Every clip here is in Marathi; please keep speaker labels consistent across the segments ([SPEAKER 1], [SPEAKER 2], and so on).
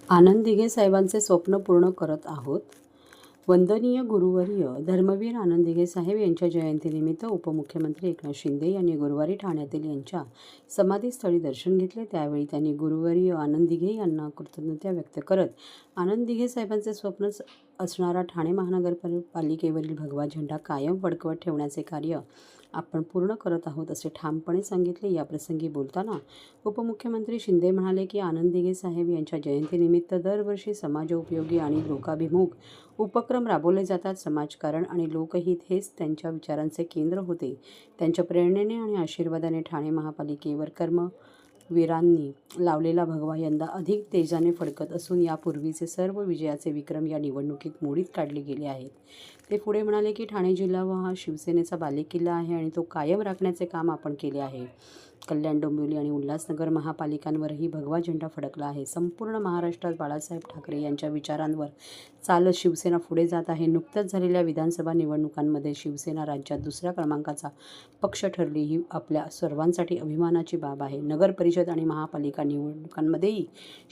[SPEAKER 1] आनंद दिघे साहेबांचे स्वप्न पूर्ण करत आहोत. वंदनीय गुरुवर्य धर्मवीर आनंद दिघे साहेब यांच्या जयंतीनिमित्त उपमुख्यमंत्री एकनाथ शिंदे यांनी गुरुवारी ठाण्यातील यांच्या समाधीस्थळी दर्शन घेतले. त्यावेळी त्यांनी गुरुवर्य आनंद दिघे यांना कृतज्ञता व्यक्त करत आनंद दिघे साहेबांचे स्वप्न असणारा ठाणे महानगरपालिकेवरील भगवा झेंडा कायम फडकवत ठेवण्याचे कार्य आपण पूर्ण करत आहोत असे ठामपणे सांगितले. याप्रसंगी बोलताना उपमुख्यमंत्री शिंदे म्हणाले की आनंद दिघे साहेब यांच्या जयंतीनिमित्त दरवर्षी समाजोपयोगी आणि लोकाभिमुख उपक्रम राबवले जातात. समाजकारण आणि लोकहित हेच त्यांच्या विचारांचे केंद्र होते. त्यांच्या प्रेरणेने आणि आशीर्वादाने ठाणे महापालिकेवर कर्मवीरांनी लावलेला भगवा यंदा अधिक तेजाने फडकत असून यापूर्वीचे सर्व विजयाचे विक्रम या निवडणुकीत मोडीत काढले गेले आहेत. ते पुढे म्हणाले की ठाणे जिल्हा हा शिवसेनेचा बालेकिल्ला आहे आणि तो कायम राखण्याचे काम आपण केले आहे. कल्याण, डोंबिवली आणि उल्हासनगर महापालिकांवरही भगवा झेंडा फडकला आहे. संपूर्ण महाराष्ट्रात बाळासाहेब ठाकरे यांच्या विचारांवर चालत शिवसेना पुढे जात आहे. नुकत्याच झालेल्या विधानसभा निवडणुकांमध्ये शिवसेना राज्यात दुसऱ्या क्रमांकाचा पक्ष ठरली ही आपल्या सर्वांसाठी अभिमानाची बाब आहे. नगर परिषद आणि महापालिका निवडणुकांमध्येही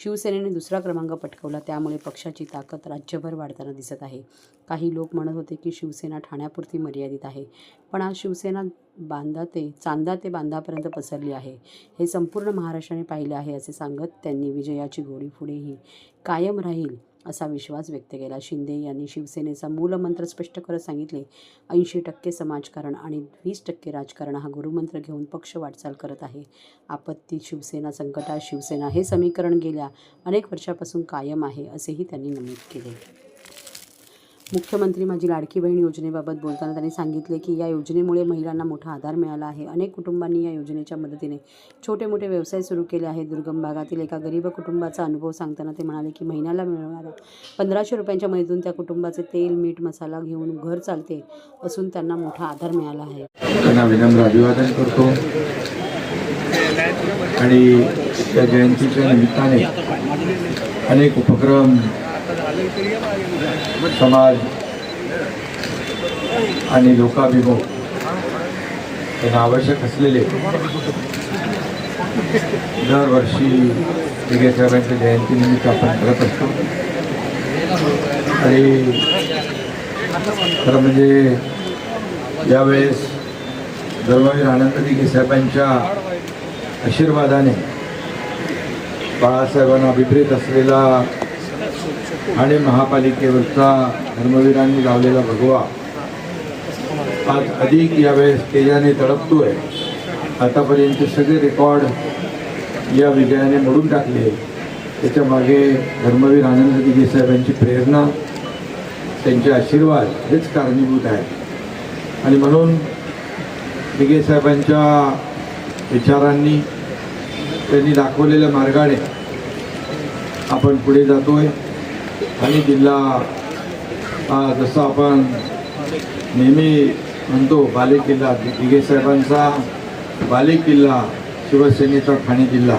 [SPEAKER 1] शिवसेनेने दुसरा क्रमांक पटकावला. त्यामुळे पक्षाची ताकद राज्यभर वाढताना दिसत आहे. काही लोक म्हणत होते की शिवसेना ठाण्यापुरती मर्यादित आहे, पण आज शिवसेना चांदा ते बांधापर्यंत पसरली आहे. हे संपूर्ण महाराष्ट्राने पाहिले आहे असे सांगत त्यांनी विजयाची घोडी पुढेही कायम राहील असा विश्वास व्यक्त केला. शिंदे यांनी शिवसेनेचा मूलमंत्र स्पष्ट करत सांगितले, 80% समाजकारण आणि 20% राजकारण हा गुरुमंत्र घेऊन पक्ष वाटचाल करत आहे. आपत्तीत शिवसेना, संकटात शिवसेना हे समीकरण गेल्या अनेक वर्षापासून कायम आहे असेही त्यांनी नमूद केले. मुख्यमंत्री माझी लाडकी बहीण योजनेबाबत बोलताना त्यांनी सांगितले की या योजनेमुळे महिलांना मोठा आधार मिळाला आहे. अनेक कुटुंबांनी या योजनेच्या मदतीने छोटे मोठे व्यवसाय सुरू केले आहेत. दुर्गम भागातील एका गरीब कुटुंबाचा अनुभव सांगताना ते म्हणाले की महिन्याला मिळणाऱ्या 1500 रुपयांच्या मदतीतून त्या कुटुंबाचे तेल, मीठ, मसाला घेऊन घर चालते असून त्यांना मोठा आधार मिळाला आहे.
[SPEAKER 2] त्यांना विनम्र अभिवादन करतो आणि त्या जयंतीच्या निमित्ताने अनेक उपक्रम समाज आणि लोकाभिमुख त्यांना आवश्यक असलेले दरवर्षी दिघे साहेबांच्या जयंतीनिमित्त आपण करत असतो. आणि खरं म्हणजे यावेळेस धर्मवीर आनंद दिघे साहेबांच्या आशीर्वादाने बाळासाहेबांना अभिप्रेत असलेला ठाणे महापालिकेवरचा धर्मवीरांनी लावलेला भगवा आज अधिक यावेळेस तेजाने तळपतोय. आतापर्यंत सगळे रेकॉर्ड या विजयाने मोडून टाकले. त्याच्या मागे धर्मवीर आनंद दिघे साहेबांची प्रेरणा, त्यांचे आशीर्वाद हेच कारणीभूत आहे. आणि म्हणून दिघे साहेबांच्या विचारांनी, त्यांनी दाखवलेल्या मार्गाने आपण पुढे जातोय. आणि जिल्हा जसं आपण नेहमी म्हणतो बालेकिल्ला, दिघे साहेबांचा बालेकिल्ला शिवसेनेचा ठाणे जिल्हा,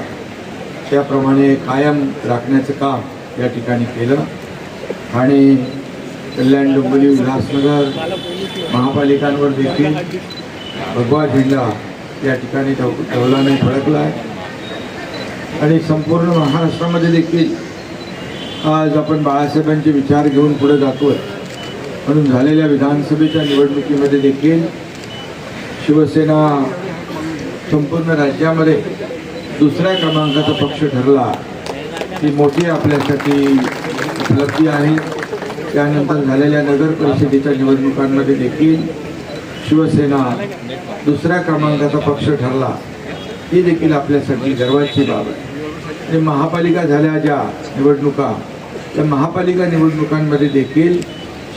[SPEAKER 2] त्याप्रमाणे कायम राखण्याचं काम या ठिकाणी केलं. ठाणे, कल्याण, डोंबिवली, उल्हासनगर महापालिकांवर देखील भगवा झेंडा या ठिकाणी डौलाने फडकला आहे. आणि संपूर्ण महाराष्ट्रामध्ये देखील आज आपण बाळासाहेबांचे विचार घेऊन पुढे जातोय. म्हणून झालेल्या विधानसभेच्या निवडणुकीमध्ये देखील शिवसेना संपूर्ण राज्यामध्ये दुसऱ्या क्रमांकाचा पक्ष ठरला. ही मोठी आपल्यासाठी उपलब्धी आहे. त्यानंतर झालेल्या नगर परिषदेच्या निवडणुकांमध्ये देखील शिवसेना दुसऱ्या क्रमांकाचा पक्ष ठरला. ही देखील आपल्यासाठी गर्वाची बाब आहे. आणि महापालिका झाल्या ज्या निवडणुका, त्या महापालिका निवडणुकांमध्ये देखील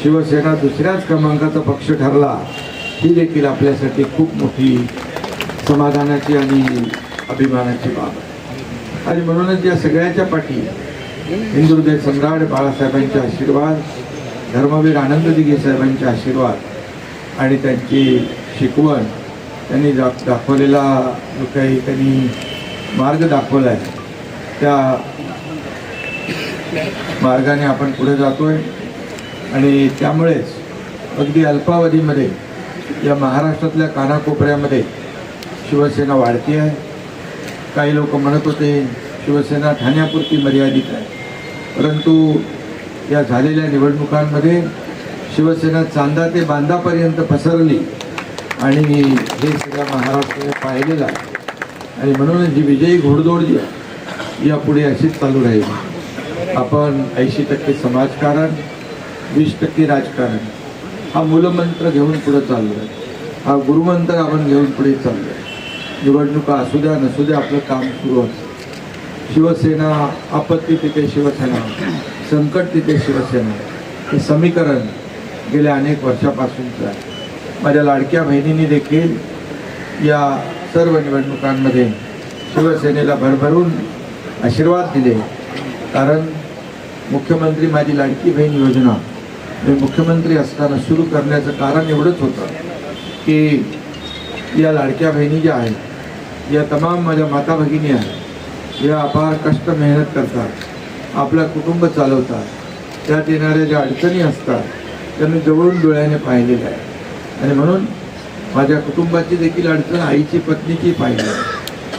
[SPEAKER 2] शिवसेना दुसऱ्याच क्रमांकाचा पक्ष ठरला. ही देखील आपल्यासाठी खूप मोठी समाधानाची आणि अभिमानाची बाब आहे. आणि म्हणूनच या सगळ्याच्या पाठी हिंदुहृदय सम्राट बाळासाहेबांचे आशीर्वाद, धर्मवीर आनंद दिघे साहेबांचे आशीर्वाद आणि त्यांची शिकवण, त्यांनी दाखवलेला जो काही त्यांनी मार्ग दाखवला आहे त्या मार्गाने आपण पुढे जातोय. आणि त्यामुळेच अगदी अल्पावधीमध्ये या महाराष्ट्रातल्या कानाकोपऱ्यामध्ये शिवसेना वाढती आहे. काही लोक म्हणत होते शिवसेना ठाण्यापुरती मर्यादित आहे. परंतु या झालेल्या निवडणुकांमध्ये शिवसेना चांदा ते बांधापर्यंत पसरली आणि हे सगळं महाराष्ट्राने पाहिलेलं आहे. आणि म्हणून जी विजयी घोडदौड जी आहे यापुढे अशीच चालू राहील. आपण 80% समाजकारण, 20% राजकारण हा मूलमंत्र घेऊन पुढे चाललो आहे. हा गुरुमंत्र आपण घेऊन पुढे चाललो आहे. निवडणुका असू द्या नसू द्या आपलं काम सुरू असतं. शिवसेना, आपत्ती तिथे शिवसेना, संकट तिथे शिवसेना, हे समीकरण गेल्या अनेक वर्षापासूनचं आहे. माझ्या लाडक्या बहिणींनी देखील या सर्व निवडणुकांमध्ये शिवसेनेला भरभरून आशीर्वाद दिले. कारण मुख्यमंत्री माझी लाडकी बहीण योजना मी मुख्यमंत्री असताना सुरू करण्याचं कारण एवढंच होतं की या लाडक्या बहिणी ज्या आहेत, या तमाम माझ्या माता भगिनी आहेत, या अपार कष्ट मेहनत करतात, आपलं कुटुंब चालवतात, त्यात येणाऱ्या ज्या अडचणी असतात त्या मी जवळून डोळ्याने पाहिलेल्या आहे. आणि म्हणून माझ्या कुटुंबाची देखील अडचण आईची, पत्नीची पाहिली.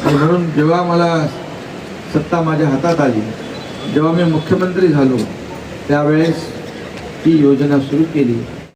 [SPEAKER 2] आणि म्हणून जेव्हा मला सत्ता माझ्या हातात आली, जेव्हा मी मुख्यमंत्री झालो, त्यावेळेस ती योजना सुरू केली.